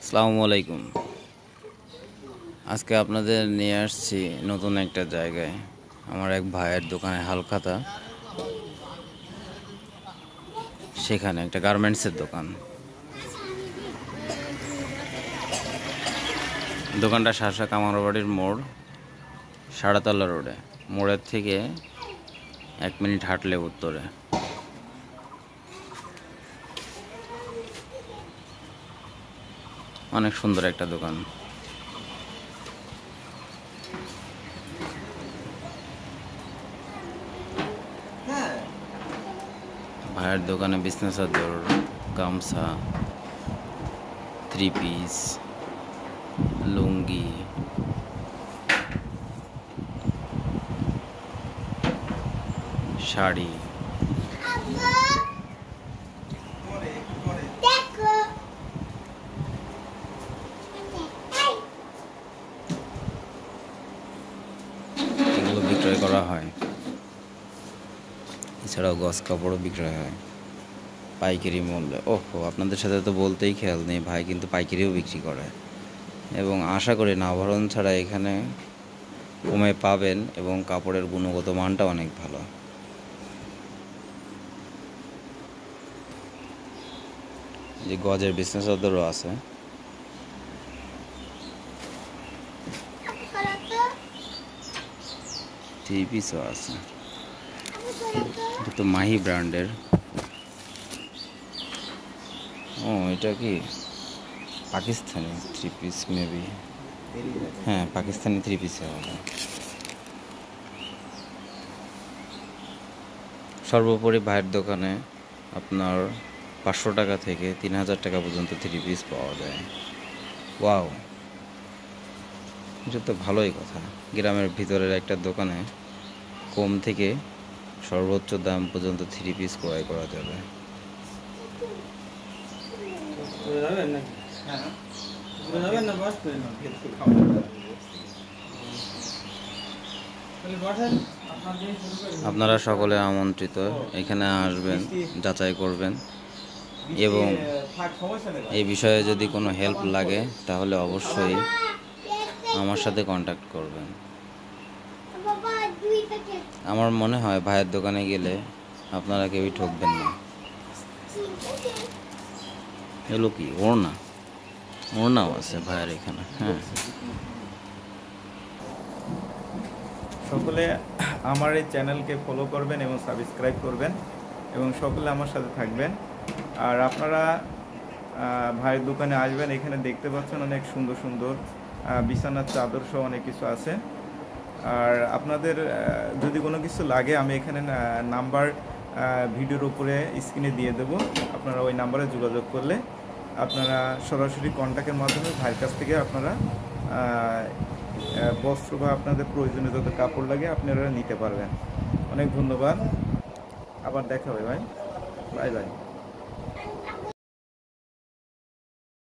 আসসালামু আলাইকুম। আজকে আপনাদের নিয়ে আসছি নতুন একটা জায়গায়। আমার এক ভাইয়ের দোকানে হালখাতা, সেখানে একটা গার্মেন্টসের দোকান। দোকানটা শাসা কামারবাড়ির মোড়, সাড়াতলা রোডে। মোড়ের থেকে 1 মিনিট হাঁটলে উত্তরে। অনেক সুন্দর একটা দোকান। ভাইয়ের দোকানে বিজনেস চাদর, গামছা, 3 পিস, লুঙ্গি, শাড়ি, এগুলো বিক্রয় করা হয়। এছাড়াও গস কাপড়ও বিক্রয় হয় পাইকারি মূল্যে। ওহো, আপনাদের সাথে তো বলতেই খেয়াল নেই, ভাই কিন্তু পাইকারিও বিক্রি করে এবং আশা করি নাভরণ ছাড়া এখানে কমে পাবেন এবং কাপড়ের গুণগত মানটা অনেক ভালো। যে গজের বিজনেস চাদরও আছে। থ্রি পিসও আছে। এটা তো মাহি ব্র্যান্ডের। ও, এটা কি পাকিস্তানি 3 পিস মেবি? হ্যাঁ, পাকিস্তানি 3 পিস হবে। সর্বোপরি ভাইয়ের দোকানে আপনার 500 টাকা থেকে 3000 টাকা পর্যন্ত 3 পিস পাওয়া যায়। ওয়াও, এটা তো ভালোই কথা। গ্রামের ভিতরের একটা দোকানে কম থেকে সর্বোচ্চ দাম পর্যন্ত 3 পিস ক্রয় করা যাবে। আপনারা সকলে আমন্ত্রিত, এখানে আসবেন, যাচাই করবেন এবং এই বিষয়ে যদি কোনো হেল্প লাগে তাহলে অবশ্যই আমার সাথে কন্ট্যাক্ট করবেন। আমার মনে হয় ভাইয়ের দোকানে গেলে আপনারা কেউই ঠকবেন না। এগুলো কি ওড়না? ওড়নাও আছে ভাইয়ের এখানে। হ্যাঁ, সকলে আমার এই চ্যানেলকে ফলো করবেন এবং সাবস্ক্রাইব করবেন এবং সকলে আমার সাথে থাকবেন। আর আপনারা ভাইয়ের দোকানে আসবেন, এখানে দেখতে পাচ্ছেন অনেক সুন্দর সুন্দর বিছানার চাদর সহ অনেক কিছু আছে। আর আপনাদের যদি কোনো কিছু লাগে আমি এখানে নাম্বার ভিডিওর উপরে স্ক্রিনে দিয়ে দেবো। আপনারা ওই নাম্বারে যোগাযোগ করলে আপনারা সরাসরি কন্ট্যাক্টের মাধ্যমে ভাইয়ের কাছ থেকে আপনারা বস্ত্র বা আপনাদের প্রয়োজনীয় যত কাপড় লাগে আপনারা নিতে পারবেন। অনেক ধন্যবাদ, আবার দেখা হবে ভাই। Bye bye.